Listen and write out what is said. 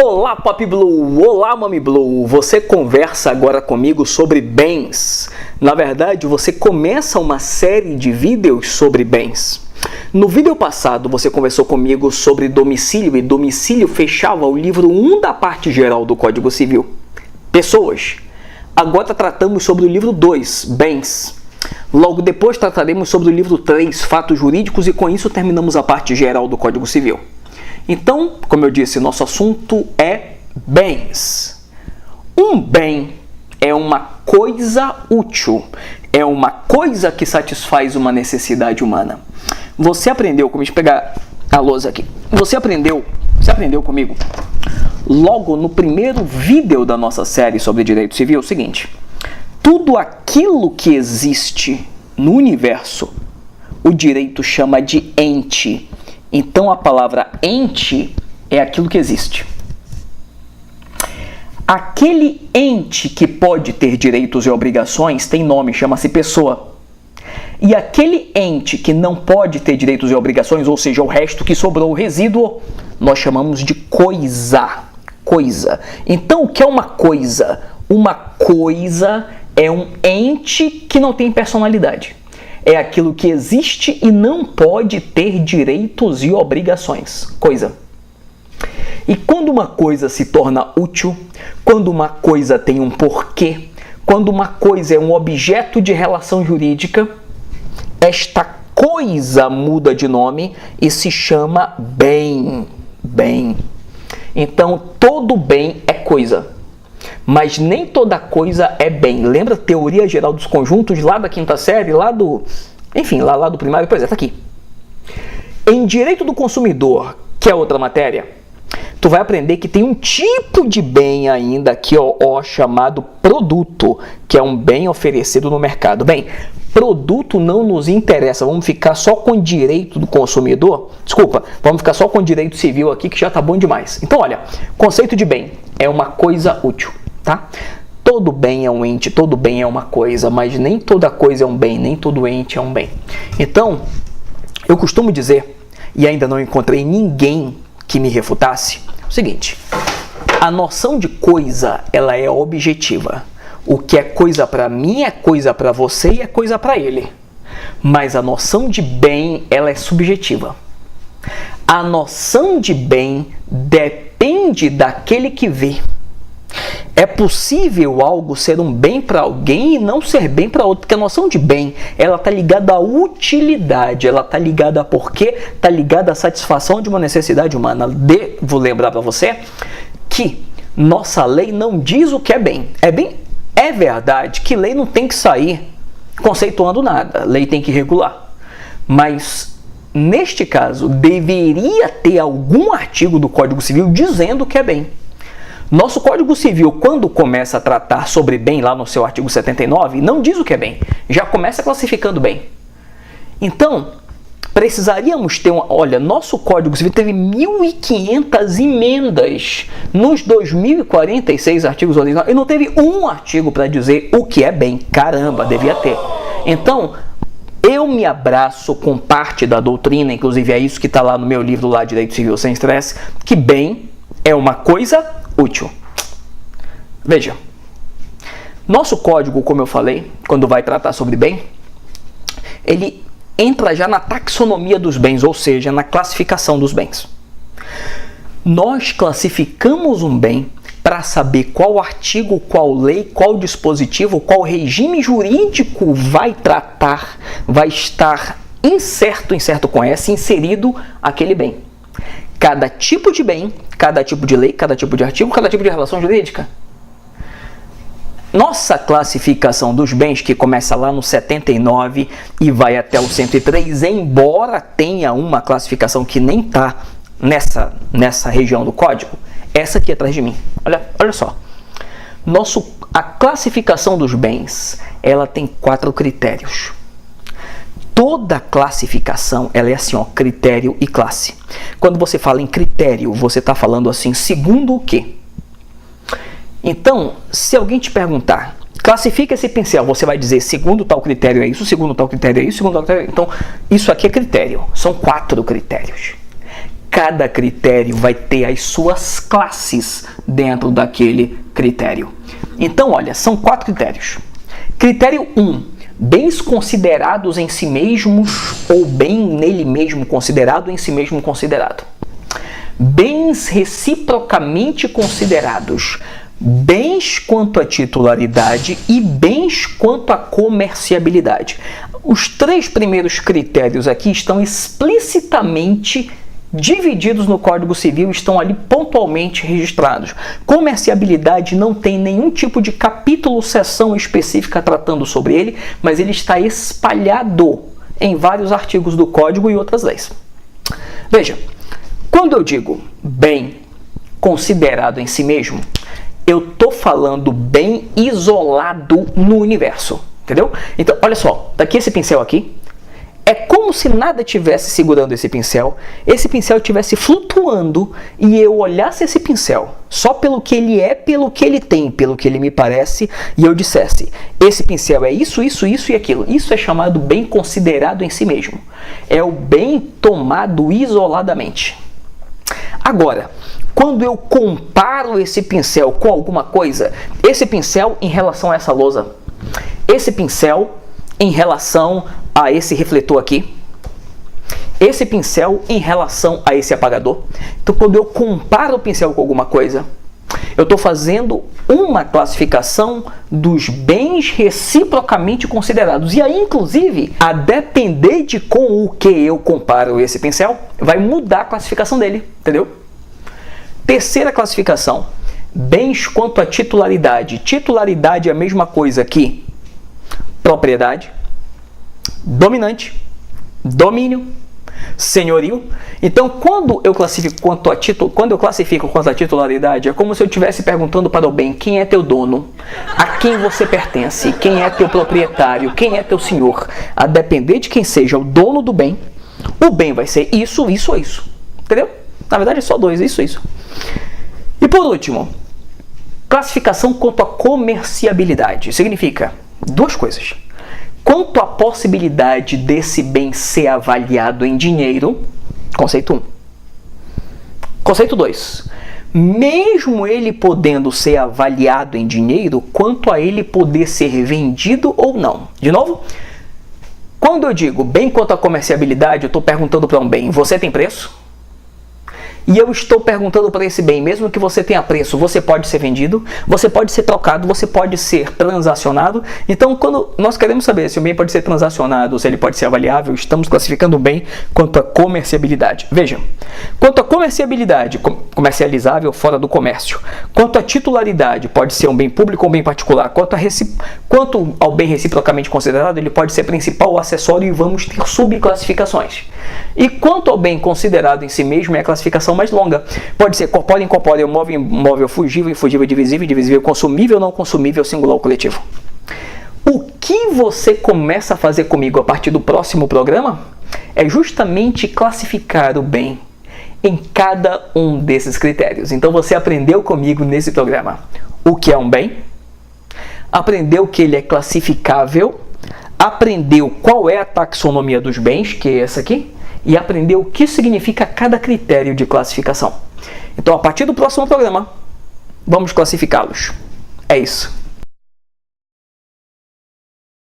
Olá Pop Blue, olá Mami Blue, você conversa agora comigo sobre bens. Na verdade, você começa uma série de vídeos sobre bens. No vídeo passado, você conversou comigo sobre domicílio e domicílio fechava o livro 1 da parte geral do Código Civil. Pessoas. Agora tratamos sobre o livro 2, bens. Logo depois trataremos sobre o livro 3, fatos jurídicos, e com isso terminamos a parte geral do Código Civil. Então, como eu disse, nosso assunto é bens. Um bem é uma coisa útil, é uma coisa que satisfaz uma necessidade humana. Você aprendeu, como deixa eu pegar a lousa aqui, você aprendeu comigo, logo no primeiro vídeo da nossa série sobre direito civil, o seguinte: tudo aquilo que existe no universo, o direito chama de ente. Então a palavra ente é aquilo que existe. Aquele ente que pode ter direitos e obrigações tem nome, chama-se pessoa. E aquele ente que não pode ter direitos e obrigações, ou seja, o resto que sobrou, o resíduo, nós chamamos de coisa. Coisa. Então o que é uma coisa? Uma coisa é um ente que não tem personalidade. É aquilo que existe e não pode ter direitos e obrigações. Coisa. E quando uma coisa se torna útil, quando uma coisa tem um porquê, quando uma coisa é um objeto de relação jurídica, esta coisa muda de nome e se chama bem. Bem. Então, todo bem é coisa. Mas nem toda coisa é bem. Lembra a teoria geral dos conjuntos lá da quinta série, lá do primário? Pois é, tá aqui. Em direito do consumidor, que é outra matéria, tu vai aprender que tem um tipo de bem ainda aqui, ó, chamado produto, que é um bem oferecido no mercado. Bem, produto não nos interessa, vamos ficar só com direito do consumidor. Desculpa, vamos ficar só com direito civil aqui, que já tá bom demais. Então, olha, conceito de bem é uma coisa útil. Tá? Todo bem é um ente, todo bem é uma coisa, mas nem toda coisa é um bem, nem todo ente é um bem. Então, eu costumo dizer, e ainda não encontrei ninguém que me refutasse, o seguinte: a noção de coisa, ela é objetiva. O que é coisa para mim é coisa para você e é coisa para ele. Mas a noção de bem, ela é subjetiva. A noção de bem depende daquele que vê. É possível algo ser um bem para alguém e não ser bem para outro, porque a noção de bem, ela está ligada à utilidade, ela está ligada a porquê, está ligada à satisfação de uma necessidade humana. Devo lembrar para você que nossa lei não diz o que é bem. É verdade que lei não tem que sair conceituando nada, lei tem que regular. Mas, neste caso, deveria ter algum artigo do Código Civil dizendo o que é bem. Nosso Código Civil, quando começa a tratar sobre bem, lá no seu artigo 79, não diz o que é bem, já começa classificando bem. Então, precisaríamos ter olha, nosso Código Civil teve 1.500 emendas nos 2.046 artigos originais, e não teve um artigo para dizer o que é bem. Caramba, devia ter. Então, eu me abraço com parte da doutrina, inclusive é isso que está lá no meu livro, lá, Direito Civil Sem Estresse, que bem é uma coisa útil. Veja, nosso código, como eu falei, quando vai tratar sobre bem, ele entra já na taxonomia dos bens, ou seja, na classificação dos bens. Nós classificamos um bem para saber qual artigo, qual lei, qual dispositivo, qual regime jurídico vai tratar, vai estar incerto com S, inserido aquele bem. Cada tipo de bem, cada tipo de lei, cada tipo de artigo, cada tipo de relação jurídica. Nossa classificação dos bens, que começa lá no 79 e vai até o 103, embora tenha uma classificação que nem está nessa região do código, essa aqui atrás de mim. Olha só. A classificação dos bens, ela tem 4 critérios. Toda classificação, ela é assim, ó, critério e classe. Quando você fala em critério, você está falando assim, segundo o quê? Então, se alguém te perguntar, classifica esse pincel, você vai dizer, segundo tal critério é isso, segundo tal critério é isso, segundo tal critério. Então, isso aqui é critério. São 4 critérios. cada critério vai ter as suas classes dentro daquele critério. Então, olha, são 4 critérios. Critério 1, bens considerados em si mesmos ou bem nele mesmo considerado, em si mesmo considerado. Bens reciprocamente considerados, bens quanto à titularidade e bens quanto à comerciabilidade. Os 3 primeiros critérios aqui estão explicitamente divididos no Código Civil, estão ali pontualmente registrados. Comerciabilidade não tem nenhum tipo de capítulo, seção específica tratando sobre ele, mas ele está espalhado em vários artigos do Código e outras leis. Veja, quando eu digo bem considerado em si mesmo, eu estou falando bem isolado no universo, entendeu? Então, olha só, daqui esse pincel aqui, é como se nada tivesse segurando esse pincel estivesse flutuando e eu olhasse esse pincel só pelo que ele é, pelo que ele tem, pelo que ele me parece, e eu dissesse, esse pincel é isso, isso, isso e aquilo. Isso é chamado bem considerado em si mesmo. É o bem tomado isoladamente. Agora, quando eu comparo esse pincel com alguma coisa, esse pincel em relação a essa lousa, esse pincel em relação a esse refletor aqui, esse pincel em relação a esse apagador. Então, quando eu comparo o pincel com alguma coisa, eu estou fazendo uma classificação dos bens reciprocamente considerados. E aí, inclusive, a depender de com o que eu comparo esse pincel, vai mudar a classificação dele, entendeu? Terceira classificação, bens quanto à titularidade. Titularidade é a mesma coisa que propriedade, dominante, domínio, senhorio. Então, quando eu classifico quanto à titularidade, é como se eu estivesse perguntando para o bem: quem é teu dono? A quem você pertence? Quem é teu proprietário? Quem é teu senhor? A depender de quem seja o dono do bem, o bem vai ser isso, isso ou isso. Entendeu? Na verdade, é só 2, isso, isso. E por último, classificação quanto à comerciabilidade. Significa 2 coisas. Quanto à possibilidade desse bem ser avaliado em dinheiro, conceito 1. Conceito 2. Mesmo ele podendo ser avaliado em dinheiro, quanto a ele poder ser vendido ou não. De novo, quando eu digo bem quanto à comerciabilidade, eu estou perguntando para um bem: você tem preço? E eu estou perguntando para esse bem, mesmo que você tenha preço, você pode ser vendido, você pode ser trocado, você pode ser transacionado. Então, quando nós queremos saber se o bem pode ser transacionado, se ele pode ser avaliável, estamos classificando o bem quanto à comerciabilidade. Veja, quanto à comerciabilidade, comercializável fora do comércio. Quanto à titularidade, pode ser um bem público ou um bem particular. Quanto ao bem reciprocamente considerado, ele pode ser principal ou acessório, e vamos ter subclassificações. E quanto ao bem considerado em si mesmo, é a classificação mais longa. Pode ser corpóreo, incorpóreo, móvel, imóvel, fugível, infugível, divisível, indivisível, consumível, não consumível, singular ou coletivo. O que você começa a fazer comigo a partir do próximo programa é justamente classificar o bem em cada um desses critérios. Então você aprendeu comigo nesse programa o que é um bem, aprendeu que ele é classificável, aprendeu qual é a taxonomia dos bens, que é essa aqui, e aprendeu o que significa cada critério de classificação. Então, a partir do próximo programa, vamos classificá-los. É isso.